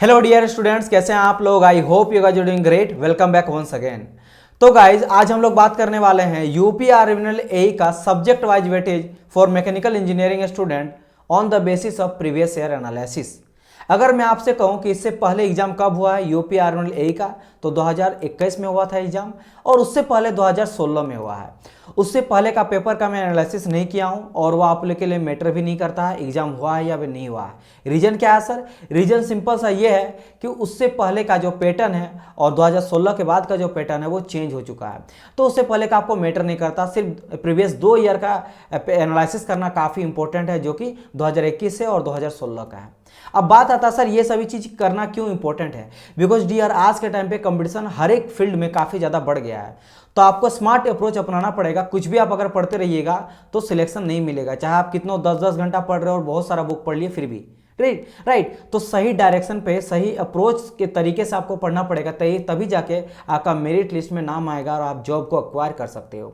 Hello dear students, कैसे हैं आप लोग। I hope you guys are doing great. Welcome back once again. तो गाइज आज हम लोग बात करने वाले हैं यूपी आरएनएल एई का subject wise weightage for mechanical engineering student on the basis of previous year analysis. अगर मैं आपसे कहूं कि इससे पहले एग्जाम कब हुआ है यूपी आरएनएल एई का, तो 2021 में हुआ था एग्जाम, और उससे पहले 2016 में हुआ है। उससे पहले का पेपर का मैं एनालिसिस नहीं किया हूं और वो आप लोग के लिए मैटर भी नहीं करता है एग्जाम हुआ है या फिर नहीं हुआ है। रीजन क्या है सर? रीजन सिंपल सा ये है कि उससे पहले का जो पैटर्न है और 2016 के बाद का जो पैटर्न है वो चेंज हो चुका है, तो उससे पहले का आपको मैटर नहीं करता। सिर्फ प्रीवियस 2 ईयर का एनालिसिस करना काफ़ी इंपॉर्टेंट है, जो कि 2021 से और 2016 का है। अब बात आता है सर ये सभी चीज़ करना क्यों इंपॉर्टेंट है? बिकॉज डियर आज के टाइम पे कंपटीशन हर एक फील्ड में काफ़ी ज़्यादा बढ़ गया है, तो आपको स्मार्ट अप्रोच अपनाना पड़ेगा। कुछ भी आप अगर पढ़ते रहिएगा तो सिलेक्शन नहीं मिलेगा, चाहे आप कितना 10-10 घंटा पढ़ रहे हो और बहुत सारा बुक पढ़ लिए फिर भी। राइट। तो सही डायरेक्शन पे सही अप्रोच के तरीके से आपको पढ़ना पड़ेगा, तभी जाके आपका मेरिट लिस्ट में नाम आएगा और आप जॉब को अक्वायर कर सकते हो।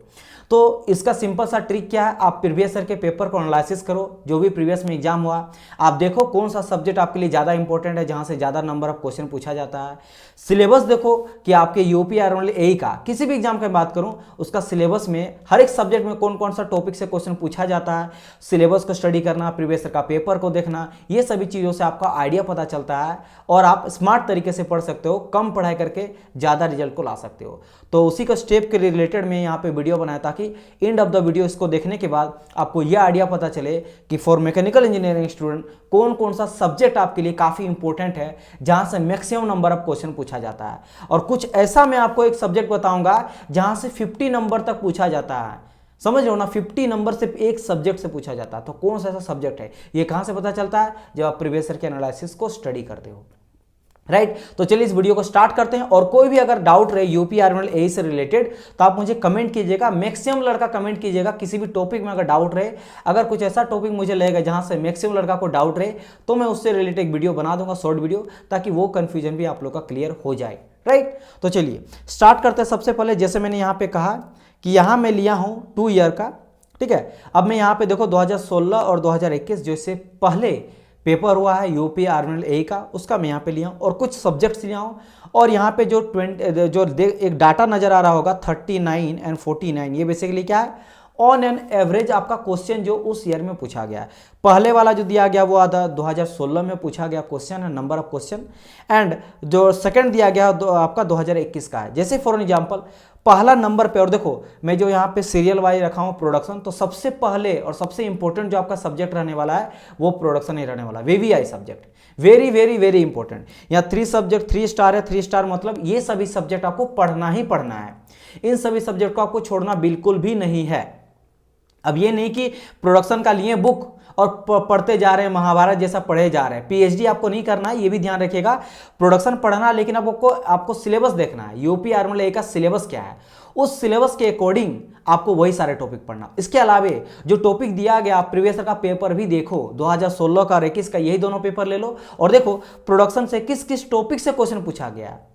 तो इसका सिंपल सा ट्रिक क्या है, आप प्रीवियस ईयर के पेपर को एनालिसिस करो, जो भी प्रीवियस में एग्जाम हुआ, आप देखो कौन सा सब्जेक्ट आपके लिए ज़्यादा इंपॉर्टेंट है, जहाँ से ज़्यादा नंबर ऑफ क्वेश्चन पूछा जाता है। सिलेबस देखो कि आपके यूपी आरएनएल एई का किसी भी एग्जाम की बात करूँ, उसका सिलेबस में हर एक सब्जेक्ट में कौन कौन सा टॉपिक से क्वेश्चन पूछा जाता है। सिलेबस को स्टडी करना, प्रीवियस ईयर का पेपर को देखना, ये सभी चीज़ों से आपका आइडिया पता चलता है और आप स्मार्ट तरीके से पढ़ सकते हो, कम पढ़ाई करके ज़्यादा रिजल्ट को ला सकते हो। तो उसी का स्टेप के रिलेटेड मैं यहाँ पे वीडियो बनाया ताकि एंड ऑफ द वीडियो इसको देखने के बाद आपको यह आइडिया पता चले कि फॉर मैकेनिकल इंजीनियरिंग स्टूडेंट कौन कौन सा सब्जेक्ट आपके लिए काफ़ी इंपॉर्टेंट है, जहाँ से मैक्सिमम नंबर ऑफ क्वेश्चन पूछा जाता है। और कुछ ऐसा मैं आपको एक सब्जेक्ट बताऊंगा जहाँ से 50 नंबर तक पूछा जाता है। समझ रहे हो ना, 50 नंबर सिर्फ एक सब्जेक्ट से पूछा जाता है। तो कौन सा ऐसा सब्जेक्ट है, ये कहाँ से पता चलता है? जब आप प्रीवियस ईयर के एनालिसिस को स्टडी करते हो। राइट। तो चलिए इस वीडियो को स्टार्ट करते हैं। और कोई भी अगर डाउट रहे यूपी आरएनएल एई से रिलेटेड तो आप मुझे कमेंट कीजिएगा। मैक्सिमम लड़का कमेंट कीजिएगा किसी भी टॉपिक में अगर डाउट रहे। अगर कुछ ऐसा टॉपिक मुझे लगेगा जहां से मैक्सिमम लड़का को डाउट रहे तो मैं उससे रिलेटेड एक वीडियो बना दूंगा, शॉर्ट वीडियो, ताकि वो कंफ्यूजन भी आप लोग का क्लियर हो जाए। राइट। तो चलिए स्टार्ट करते हैं। सबसे पहले जैसे मैंने यहाँ पे कहा कि यहाँ मैं लिया हूँ 2 ईयर का, ठीक है। अब मैं यहाँ पे देखो 2016 और 2021 जो इससे पहले पेपर हुआ है यूपी आरएनएल एई का, उसका मैं यहाँ पे लिया हूँ और कुछ सब्जेक्ट्स लिया हूँ। और यहाँ पे जो एक डाटा नजर आ रहा होगा 39 एंड 49, ये बेसिकली क्या है? ऑन एन एवरेज आपका क्वेश्चन जो उस ईयर में पूछा गया है। पहले वाला जो दिया गया वो आधा 2016 में पूछा गया क्वेश्चन है, नंबर ऑफ क्वेश्चन, एंड जो सेकंड दिया गया आपका 2021 का है। जैसे फॉर एग्जांपल पहला नंबर पे, और देखो मैं जो यहाँ पे सीरियल वाइज रखा हूँ प्रोडक्शन, तो सबसे पहले और सबसे इंपॉर्टेंट जो आपका सब्जेक्ट रहने वाला है वो प्रोडक्शन ही रहने वाला है, VVI subject. Very very very important. यहाँ 3 सब्जेक्ट 3 स्टार है। 3 स्टार मतलब ये सभी सब्जेक्ट आपको पढ़ना ही पढ़ना है। इन सभी सब्जेक्ट को आपको छोड़ना बिल्कुल भी नहीं है। अब ये नहीं कि प्रोडक्शन का लिए बुक और पढ़ते जा रहे हैं, महाभारत जैसा पढ़े जा रहे हैं। पीएचडी आपको नहीं करना है, ये भी ध्यान रखिएगा। प्रोडक्शन पढ़ना, लेकिन अब आपको सिलेबस देखना है। यूपी आरएनएल एई का सिलेबस क्या है, उस सिलेबस के अकॉर्डिंग आपको वही सारे टॉपिक पढ़ना। इसके अलावे जो टॉपिक दिया गया, आप प्रीवियस का पेपर भी देखो, 2016 का और 21 का, यही दोनों पेपर ले लो और देखो प्रोडक्शन से किस किस टॉपिक से क्वेश्चन पूछा गया है।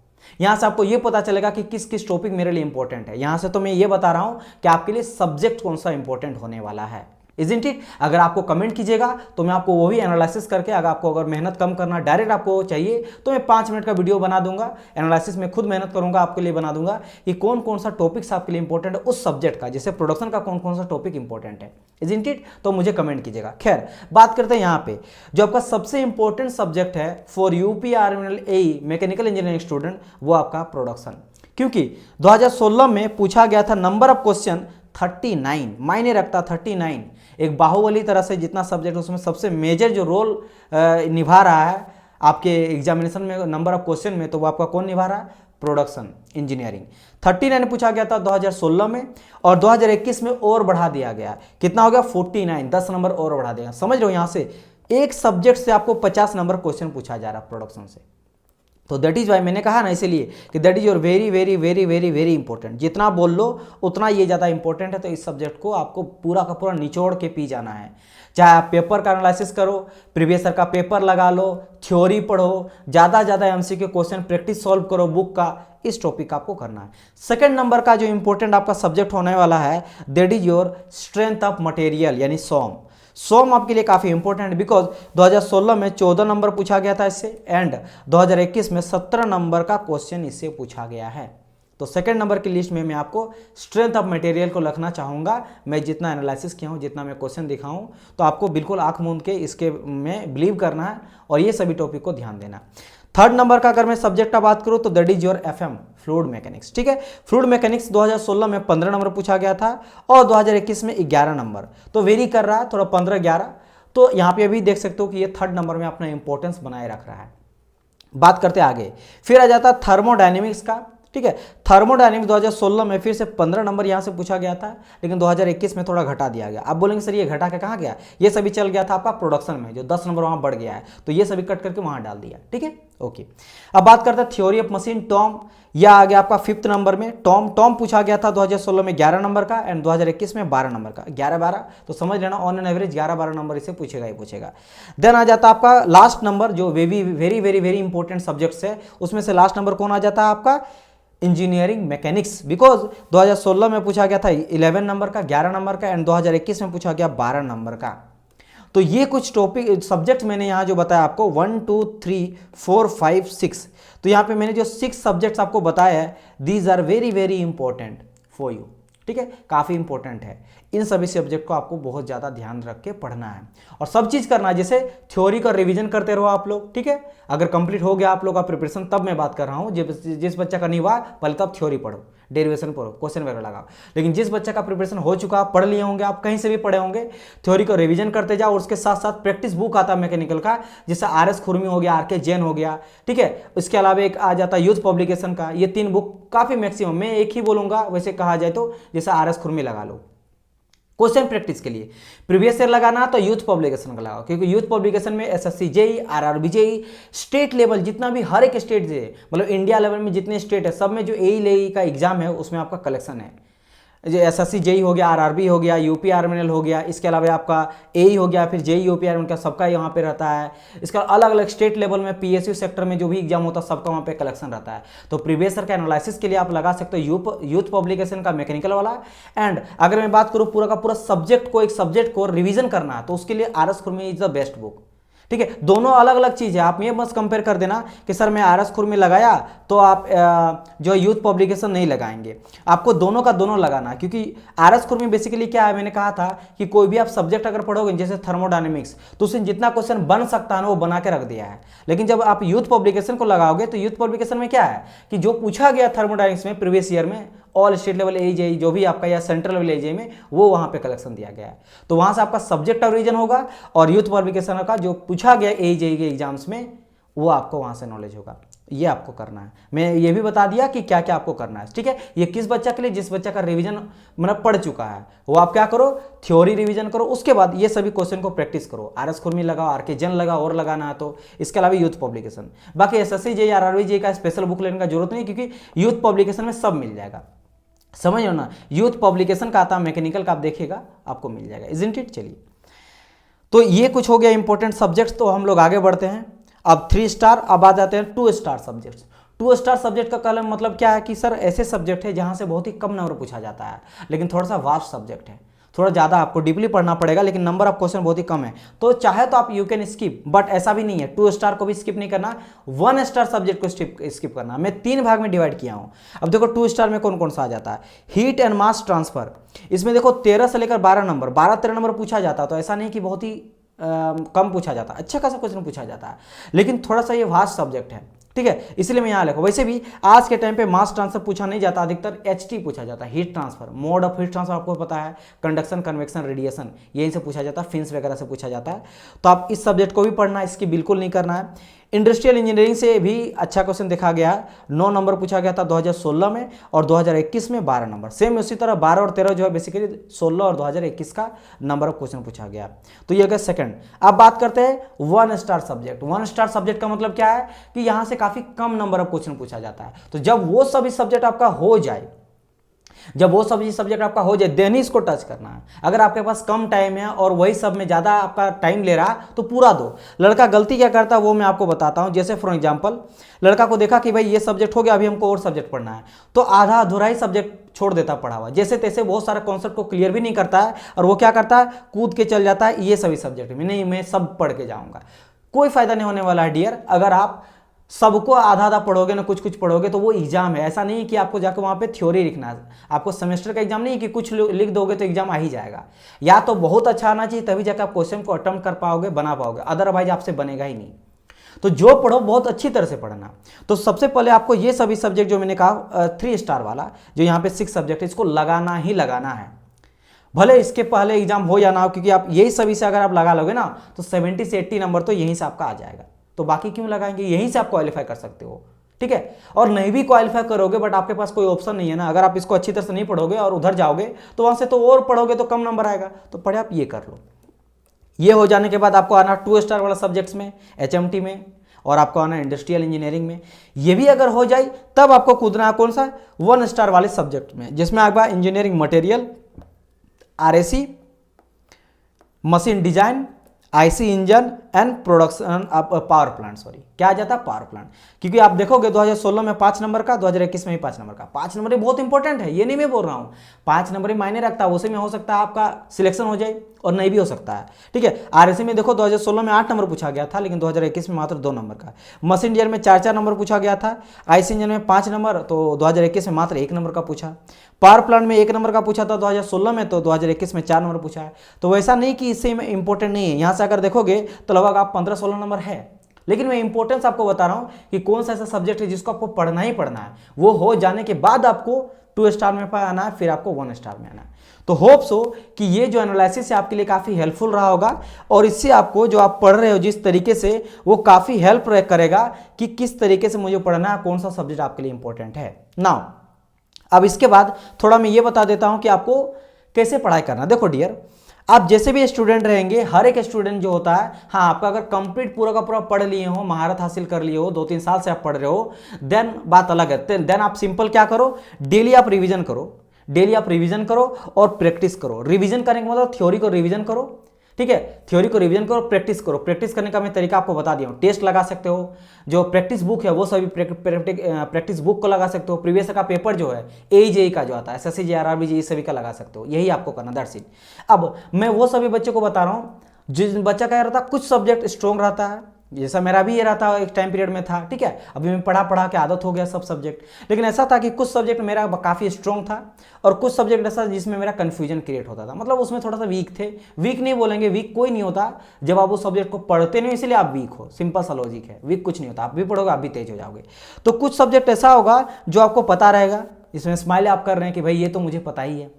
यहां से आपको यह पता चलेगा कि किस किस टॉपिक मेरे लिए इंपॉर्टेंट है। यहां से तो मैं ये बता रहा हूं कि आपके लिए सब्जेक्ट कौन सा इंपॉर्टेंट होने वाला है। Isn't it? अगर आपको कमेंट कीजिएगा तो मैं आपको वो भी एनालिसिस करके, अगर मेहनत कम करना डायरेक्ट आपको चाहिए तो मैं 5 मिनट का वीडियो बना दूंगा। एनालिसिस में खुद मेहनत करूंगा, आपके लिए बना दूंगा कि कौन कौन सा टॉपिक्स आपके लिए इंपॉर्टेंट है उस सब्जेक्ट का, जैसे प्रोडक्शन का कौन कौन सा टॉपिक इंपॉर्टेंट है। Isn't it? तो मुझे कमेंट कीजिएगा। खैर, बात करते हैं यहाँ पे जो आपका सबसे इंपॉर्टेंट सब्जेक्ट है for UP RNL AE mechanical engineering student, वो आपका प्रोडक्शन। क्योंकि 2016 में पूछा गया था नंबर ऑफ क्वेश्चन 39, मायने रखता 39। एक बाहुबली तरह से जितना सब्जेक्ट उसमें सबसे मेजर जो रोल निभा रहा है आपके एग्जामिनेशन में नंबर ऑफ क्वेश्चन में, तो वो आपका कौन निभा रहा है? Production engineering. 39 पूछा गया था 2016 में, और 2021 में और बढ़ा दिया गया। कितना हो गया? 49, 10 नंबर और बढ़ा दिया। समझ रहे हो, यहाँ से एक सब्जेक्ट से आपको 50 नंबर क्वेश्चन पूछा जा रहा है प्रोडक्शन से। तो दैट इज वाई मैंने कहा ना इसीलिए कि that is your very very very very very important. जितना बोल लो उतना ये ज़्यादा इंपॉर्टेंट है। तो इस सब्जेक्ट को आपको पूरा का पूरा निचोड़ के पी जाना है। चाहे आप पेपर का एनालिसिस करो, प्रीवियस ईयर का पेपर लगा लो, थ्योरी पढ़ो, ज़्यादा ज़्यादा एमसीक्यू क्वेश्चन प्रैक्टिस सॉल्व करो बुक का, इस टॉपिक का आपको करना है। सेकंड नंबर का जो इंपॉर्टेंट आपका सब्जेक्ट होने वाला है that is your strength of material, यानी सॉम। सोम आपके लिए काफ़ी इंपॉर्टेंट है बिकॉज 2016 में 14 नंबर पूछा गया था इससे एंड 2021 में 17 नंबर का क्वेश्चन इससे पूछा गया है। तो सेकंड नंबर की लिस्ट में मैं आपको स्ट्रेंथ ऑफ मटेरियल को रखना चाहूँगा। मैं जितना एनालिसिस किया हूँ, जितना मैं क्वेश्चन दिखाऊँ, तो आपको बिल्कुल आंख मूंद के इसके में बिलीव करना है और ये सभी टॉपिक को ध्यान देना। थर्ड नंबर का अगर मैं सब्जेक्ट का बात करूँ तो that is your FM fluid mechanics. ठीक है, फ्लूइड मैकेनिक्स 2016 में 15 नंबर पूछा गया था और 2021 में 11 नंबर, तो वेरी कर रहा है थोड़ा 15-11। तो यहाँ पे अभी देख सकते हो कि ये थर्ड नंबर में अपना इंपॉर्टेंस बनाए रख रहा है। बात करते आगे, फिर आ जाता थर्मोडायनेमिक्स का। ठीक है, थर्मोडायनेमिक्स 2016 में फिर से 15 नंबर यहाँ से पूछा गया था, लेकिन 2021 में थोड़ा घटा दिया गया। आप बोलेंगे सर ये घटा के कहाँ गया, ये सभी चल गया था आपका प्रोडक्शन में, जो 10 नंबर वहाँ बढ़ गया है, तो ये सभी कट करके वहाँ डाल दिया। ठीक है, ओके। अब बात करते हैं थ्योरी ऑफ मशीन, टॉम, यह आ गया आपका 5th नंबर में। टॉम पूछा गया था 2016 में 11 नंबर का एंड 2021 में 12 नंबर का, 11-12, तो समझ लेना ऑन एन एवरेज 11-12 नंबर इसे पूछेगा ही पूछेगा। देन आ जाता आपका लास्ट नंबर, जो very very very very important subjects है, उसमें से लास्ट नंबर कौन आ जाता है आपका, इंजीनियरिंग मैकेनिक्स, बिकॉज 2016 में पूछा गया था 11 नंबर का, 11 नंबर का एंड 2021 में पूछा गया 12 नंबर का। तो ये कुछ टॉपिक सब्जेक्ट मैंने यहाँ जो बताया आपको 1 2 3 4 5 6, तो यहाँ पे मैंने जो 6 सब्जेक्ट्स आपको बताया है, these are very very important for you. ठीक है, काफ़ी इंपॉर्टेंट है। इन सभी सब्जेक्ट को आपको बहुत ज़्यादा ध्यान रख के पढ़ना है और सब चीज़ करना है, जैसे थ्योरी का रिवीजन करते रहो आप लोग। ठीक है, अगर कंप्लीट हो गया आप लोग का प्रिपरेशन, तब मैं बात कर रहा हूँ। जिस बच्चा का नहीं हुआ पहले तब थ्योरी पढ़ो, डेरिवेशन पढ़ो, क्वेश्चन वगैरह लगाओ। लेकिन जिस बच्चा का प्रिपरेशन हो चुका, पढ़ लिए होंगे, आप कहीं से भी पढ़े होंगे, थ्योरी को रिवीजन करते जाओ और उसके साथ साथ प्रैक्टिस बुक आता है मैकेनिकल का, जैसे RS खुरमी हो गया, RK जैन हो गया। ठीक है, उसके अलावा एक आ जाता है यूथ पब्लिकेशन का, ये 3 बुक काफ़ी मैक्सिमम, मैं एक ही बोलूँगा वैसे कहा जाए तो, जैसे RS खुरमी लगा लो क्वेश्चन प्रैक्टिस के लिए। प्रीवियस ईयर लगाना तो यूथ पब्लिकेशन का लगाओ, क्योंकि यूथ पब्लिकेशन में SSC JEE RRB JEE state level जितना भी हर एक स्टेट से, मतलब इंडिया लेवल में जितने स्टेट है सब में जो AE का एग्जाम है उसमें आपका कलेक्शन है। जो SSC JEE हो गया, RRB हो गया, UP RMNL हो गया, इसके अलावा आपका AE हो गया, फिर JEE UP RMNL का सबका यहाँ पे रहता है। इसका अलग अलग स्टेट लेवल में PSU सेक्टर में जो भी एग्जाम होता है सबका वहाँ पे कलेक्शन रहता है। तो प्रीवियस ईयर का एनालिसिस के लिए आप लगा सकते हो यूथ पब्लिकेशन का मैकेनिकल वाला। एंड अगर मैं बात करूँ पूरा का पूरा सब्जेक्ट को, एक सब्जेक्ट को रिविजन करना है, तो उसके लिए RS खुरमी इज द बेस्ट बुक। ठीक है, दोनों अलग अलग चीज़ है, आप ये मत कंपेयर कर देना कि सर मैं RS खुरमी लगाया तो आप जो यूथ पब्लिकेशन नहीं लगाएंगे। आपको दोनों का दोनों लगाना, क्योंकि RS खुरमी बेसिकली क्या है, मैंने कहा था कि कोई भी आप सब्जेक्ट अगर पढ़ोगे जैसे थर्मोडायनेमिक्स, तो उसमें जितना क्वेश्चन बन सकता है ना वो बना के रख दिया है। लेकिन जब आप यूथ पब्लिकेशन को लगाओगे तो यूथ पब्लिकेशन में क्या है कि जो पूछा गया थर्मोडायनेमिक्स में प्रीवियस ईयर में, all state level AE JEE जो भी आपका या सेंट्रल लेवल AE JEE में, वो वहाँ पे कलेक्शन दिया गया है। तो वहाँ से आपका सब्जेक्ट का रीजन होगा और यूथ पब्लिकेशन का जो पूछा गया AE JEE के एग्जाम्स में, वो आपको वहाँ से नॉलेज होगा। ये आपको करना है, मैं ये भी बता दिया कि क्या क्या आपको करना है। ठीक है, ये किस बच्चा के लिए, जिस बच्चा का रिवीजन मतलब पढ़ चुका है, वो आप क्या करो, थ्योरी रिवीजन करो, उसके बाद ये सभी क्वेश्चन को प्रैक्टिस करो। RS खुरमी लगाओ, RK जैन लगाओ और लगाना है तो, इसके अलावा यूथ पब्लिकेशन। बाकी SSC JEE RRB JEE का स्पेशल बुक लेने का जरूरत नहीं, क्योंकि यूथ पब्लिकेशन में सब मिल जाएगा। समझ लो ना, यूथ पब्लिकेशन का आता है, मैकेनिकल का आप देखिएगा आपको मिल जाएगा, इजंट इट। चलिए, तो ये कुछ हो गया इंपॉर्टेंट सब्जेक्ट्स। तो हम लोग आगे बढ़ते हैं अब 3 स्टार, अब आ जाते हैं 2 स्टार सब्जेक्ट्स। 2 स्टार सब्जेक्ट का कलम मतलब क्या है कि सर ऐसे सब्जेक्ट है जहां से बहुत ही कम नंबर पूछा जाता है, लेकिन थोड़ा सा वास्ट सब्जेक्ट है, थोड़ा ज़्यादा आपको डीपली पढ़ना पड़ेगा, लेकिन नंबर ऑफ क्वेश्चन बहुत ही कम है। तो चाहे तो आप यू कैन स्किप, बट ऐसा भी नहीं है, 2 स्टार को भी स्किप नहीं करना, 1 स्टार सब्जेक्ट को स्किप करना। मैं 3 भाग में डिवाइड किया हूँ। अब देखो 2 स्टार में कौन कौन सा आ जाता है, हीट एंड मास ट्रांसफर। इसमें देखो 13 से लेकर 12 नंबर, 12-13 नंबर पूछा जाता है, तो ऐसा नहीं कि बहुत ही कम पूछा जाता है, अच्छा खासा क्वेश्चन पूछा जाता है, लेकिन थोड़ा सा ये वास्ट सब्जेक्ट है। ठीक है, इसलिए मैं यहाँ लिखा। वैसे भी आज के टाइम पे मास ट्रांसफर पूछा नहीं जाता, अधिकतर HT पूछा जाता है, heat transfer. Mode of heat transfer आपको पता है, कंडक्शन, कन्वेक्शन, रेडिएशन, यहीं से पूछा जाता है, फिन्स वगैरह से पूछा जाता है। तो आप इस सब्जेक्ट को भी पढ़ना, इसकी बिल्कुल नहीं करना है। इंडस्ट्रियल इंजीनियरिंग से भी अच्छा क्वेश्चन देखा गया है, 9 नंबर पूछा गया था 2016 में और 2021 में 12 नंबर। सेम उसी तरह 12 और 13 जो है बेसिकली 16 और 2021 का नंबर ऑफ क्वेश्चन पूछा गया। तो ये हो गया सेकंड। अब बात करते हैं 1 स्टार सब्जेक्ट। 1 स्टार सब्जेक्ट का मतलब क्या है कि यहाँ से काफी कम नंबर ऑफ क्वेश्चन पूछा जाता है। तो जब वो सभी सब्जेक्ट आपका हो जाए, जब वो सब्जेक्ट आपका हो जाए देन ही इसको टच करना है। अगर आपके पास कम टाइम है और वही सब में ज़्यादा आपका टाइम ले रहा तो पूरा दो। लड़का गलती क्या करता है वो मैं आपको बताता हूँ। जैसे फॉर एग्जांपल लड़का को देखा कि भाई ये सब्जेक्ट हो गया, अभी हमको और सब्जेक्ट पढ़ना है, तो आधा अधूरा ही सब्जेक्ट छोड़ देता पढ़ा हुआ, जैसे तैसे बहुत सारे कॉन्सेप्ट को क्लियर भी नहीं करता है और वो क्या करता है, कूद के चल जाता है ये सभी सब्जेक्ट में, नहीं मैं सब पढ़ के जाऊँगा। कोई फायदा नहीं होने वाला है डियर। अगर आप सबको आधा आधा पढ़ोगे ना कुछ कुछ पढ़ोगे तो वो एग्जाम है। ऐसा नहीं कि आपको जाकर वहाँ पे थ्योरी लिखना है। आपको सेमेस्टर का एग्जाम नहीं कि कुछ लिख दोगे तो एग्जाम आ ही जाएगा। या तो बहुत अच्छा आना चाहिए तभी जाकर आप क्वेश्चन को अटेम्प्ट कर पाओगे, बना पाओगे, अदरवाइज आपसे बनेगा ही नहीं। तो जो पढ़ो बहुत अच्छी तरह से पढ़ना। तो सबसे पहले आपको ये सभी सब्जेक्ट जो मैंने कहा 3 स्टार वाला जो यहाँ पे 6 सब्जेक्ट है इसको लगाना ही लगाना है, भले इसके पहले एग्जाम हो या ना हो, क्योंकि आप यही सभी से अगर आप लगा लोगे ना तो 70 से 80 नंबर तो यहीं से आपका आ जाएगा। तो बाकी क्यों लगाएंगे, यहीं से आप क्वालिफाई कर सकते हो, ठीक है। और नहीं भी क्वालिफाई करोगे बट आपके पास कोई ऑप्शन नहीं है ना, अगर आप इसको अच्छी तरह से नहीं पढ़ोगे और उधर जाओगे तो वहां से तो और पढ़ोगे तो कम नंबर आएगा। तो पढ़े आप ये कर लो। ये हो जाने के बाद आपको आना 2 स्टार वाला सब्जेक्ट्स में, HMT में, और आपको आना इंडस्ट्रियल इंजीनियरिंग में। ये भी अगर हो जाए तब आपको कूदना है कौन सा, 1 स्टार वाले सब्जेक्ट में, जिसमें आपका engineering material, RAC, machine design, IC engine and production power plant, sorry क्या आ जाता है, पावर प्लांट। क्योंकि आप देखोगे 2016 में 5 नंबर का, 2021 में भी 5 नंबर का। 5 नंबर बहुत इंपॉर्टेंट है, ये नहीं मैं बोल रहा हूँ, 5 नंबर ही मायने रखता है। उसी में हो सकता है आपका सिलेक्शन हो जाए और नहीं भी हो सकता है, ठीक है। RAC में देखो 2016 में 8 नंबर पूछा गया था, लेकिन 2021 में मात्र 2 नंबर का। मशीन इंजन में 4-4 नंबर पूछा गया था, IC इंजन में 5 नंबर, तो 2021 में मात्र 1 नंबर का पूछा। पावर प्लांट में 1 नंबर का पूछा था 2016 में, तो 2021 में 4 नंबर पूछा है। तो वैसा नहीं कि इससे इंपॉर्टेंट नहीं है, यहाँ से अगर देखोगे तो लगभग आप 15-16 नंबर है। लेकिन मैं इंपॉर्टेंस आपको बता रहा हूं कि कौन सा ऐसा सब्जेक्ट है जिसको आपको पढ़ना ही पढ़ना है। वो हो जाने के बाद आपको 2 स्टार में आना है, फिर आपको 1 स्टार में आना है। तो होप सो कि ये जो एनालिसिस है आपके लिए काफ़ी हेल्पफुल रहा होगा और इससे आपको जो आप पढ़ रहे हो जिस तरीके से वो काफ़ी हेल्प करेगा कि किस तरीके से मुझे पढ़ना है, कौन सा सब्जेक्ट आपके लिए इंपॉर्टेंट है। नाउ अब इसके बाद थोड़ा मैं ये बता देता हूं कि आपको कैसे पढ़ाई करना। देखो डियर, आप जैसे भी स्टूडेंट रहेंगे, हर एक स्टूडेंट जो होता है, हाँ आपका अगर कंप्लीट पूरा का पूरा पढ़ लिए हो, महारत हासिल कर लिए हो, 2-3 साल से आप पढ़ रहे हो, देन बात अलग है। देन आप सिंपल क्या करो, डेली आप रिवीजन करो, डेली आप रिवीजन करो और प्रैक्टिस करो। रिवीजन करने का मतलब थ्योरी को रिवीजन करो, ठीक है, थ्योरी को रिवीजन करो, प्रैक्टिस करो। प्रैक्टिस करने का मैं तरीका आपको बता दिया हूँ। टेस्ट लगा सकते हो, जो प्रैक्टिस बुक है वो सभी प्रैक्टिस बुक को लगा सकते हो। प्रीवियस का पेपर जो है AJE का जो आता है, SSC JR RBG सभी का लगा सकते हो। यही आपको करना, दैट्स इट। अब मैं वो सभी बच्चों को बता रहा हूँ जिस बच्चा क्या रहता है, कुछ सब्जेक्ट स्ट्रॉन्ग रहता है, जैसा मेरा भी ये रहा था, एक टाइम पीरियड में था, ठीक है। अभी मैं पढ़ा के आदत हो गया सब सब्जेक्ट, लेकिन ऐसा था कि कुछ सब्जेक्ट मेरा काफ़ी स्ट्रॉन्ग था और कुछ सब्जेक्ट ऐसा जिसमें मेरा कन्फ्यूजन क्रिएट होता था, मतलब उसमें थोड़ा सा वीक थे। वीक नहीं बोलेंगे, वीक कोई नहीं होता जब आप उस सब्जेक्ट को पढ़ते नहीं, इसलिए आप वीक हो, सिंपल सा लॉजिक है। वीक कुछ नहीं होता, आप भी पढ़ोगे आप भी तेज हो जाओगे। तो कुछ सब्जेक्ट ऐसा होगा जो आपको पता रहेगा, इसमें स्माइल आप कर रहे हैं कि भाई ये तो मुझे पता ही है,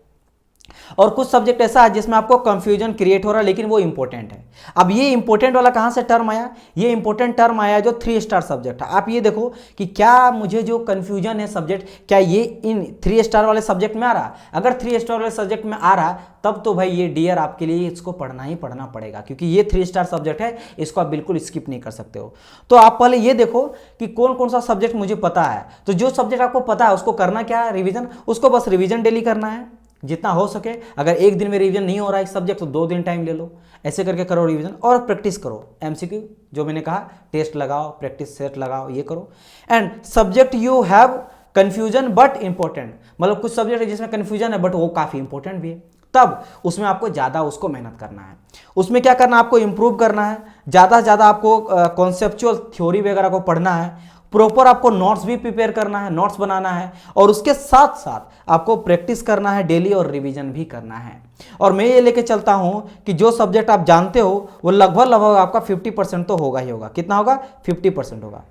और कुछ सब्जेक्ट ऐसा है जिसमें आपको कंफ्यूजन क्रिएट हो रहा है लेकिन वो इंपॉर्टेंट है। अब ये इंपॉर्टेंट वाला कहां से टर्म आया, ये इंपॉर्टेंट टर्म आया जो 3 स्टार सब्जेक्ट है। आप ये देखो कि क्या मुझे जो कंफ्यूजन है सब्जेक्ट, क्या ये इन 3 स्टार वाले सब्जेक्ट में आ रहा। अगर 3 स्टार वाले सब्जेक्ट में आ रहा तब तो भाई ये डियर आपके लिए इसको पढ़ना ही पढ़ना पड़ेगा, क्योंकि ये 3 स्टार सब्जेक्ट है, इसको आप बिल्कुल स्किप नहीं कर सकते हो। तो आप पहले ये देखो कि कौन कौन सा सब्जेक्ट मुझे पता है। तो जो सब्जेक्ट आपको पता है उसको करना क्या है, रिविजन। उसको बस रिविजन डेली करना है जितना हो सके। अगर एक दिन में रिवीजन नहीं हो रहा है इस सब्जेक्ट तो 2 दिन टाइम ले लो, ऐसे करके करो रिवीजन और प्रैक्टिस करो। MCQ जो मैंने कहा, टेस्ट लगाओ, प्रैक्टिस सेट लगाओ, ये करो। And subject you have confusion but important, मतलब कुछ सब्जेक्ट है जिसमें कन्फ्यूजन है बट वो काफ़ी इंपॉर्टेंट भी है, तब उसमें आपको ज़्यादा उसको मेहनत करना है। उसमें क्या करना है, आपको इंप्रूव करना है, ज़्यादा से ज़्यादा आपको कॉन्सेप्चुअल थ्योरी वगैरह को पढ़ना है, प्रॉपर आपको नोट्स भी प्रिपेयर करना है, नोट्स बनाना है, और उसके साथ साथ आपको प्रैक्टिस करना है डेली और रिवीजन भी करना है। और मैं ये लेके चलता हूं कि जो सब्जेक्ट आप जानते हो वो लगभग आपका 50% तो होगा ही होगा। कितना होगा, 50% होगा।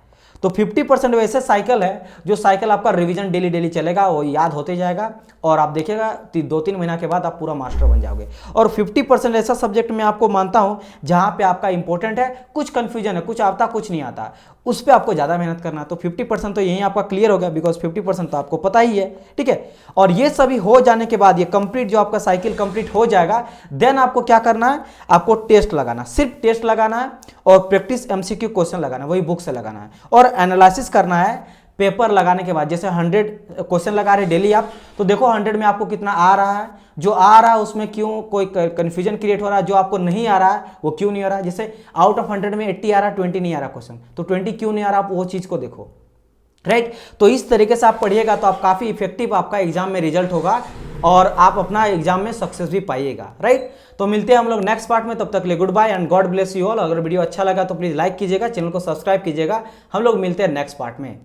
तो 50% वैसे साइकिल है जो साइकिल आपका रिवीजन डेली डेली चलेगा, वो याद होते जाएगा और आप देखिएगा 2-3 महीना के बाद आप पूरा मास्टर बन जाओगे। और 50% ऐसा सब्जेक्ट मैं आपको मानता हूं जहां पे आपका इंपॉर्टेंट है, कुछ कंफ्यूजन है, कुछ आता कुछ नहीं आता, उस पर आपको ज़्यादा मेहनत करना है। तो 50% तो यही आपका क्लियर हो गया, बिकॉज 50% तो आपको पता ही है, ठीक है। और ये सभी हो जाने के बाद, ये कंप्लीट जो आपका साइकिल कंप्लीट हो जाएगा, देन आपको क्या करना है, आपको टेस्ट लगाना, सिर्फ टेस्ट लगाना है और प्रैक्टिस MCQ क्वेश्चन लगाना है, वही बुक से लगाना है, और एनालिसिस करना है पेपर लगाने के बाद, जैसे 100 क्वेश्चन लगा रहे डेली आप, तो देखो 100 में आपको कितना आ रहा है, जो आ रहा है उसमें क्यों कोई कन्फ्यूजन क्रिएट हो रहा है, जो आपको नहीं आ रहा है वो क्यों नहीं आ रहा है। जैसे आउट ऑफ 100 में 80 आ रहा है, 20 नहीं आ रहा क्वेश्चन, तो 20 क्यों नहीं आ रहा, आप वो चीज़ को देखो, राइट। तो इस तरीके से आप पढ़िएगा तो आप काफ़ी इफेक्टिव आपका एग्जाम में रिजल्ट होगा और आप अपना एग्जाम में सक्सेस भी पाइएगा, राइट। तो मिलते हैं हम लोग नेक्स्ट पार्ट में, तब तक ले good bye and God bless you all. अगर वीडियो अच्छा लगा तो प्लीज़ लाइक कीजिएगा, चैनल को सब्सक्राइब कीजिएगा। हम लोग मिलते हैं नेक्स्ट पार्ट में।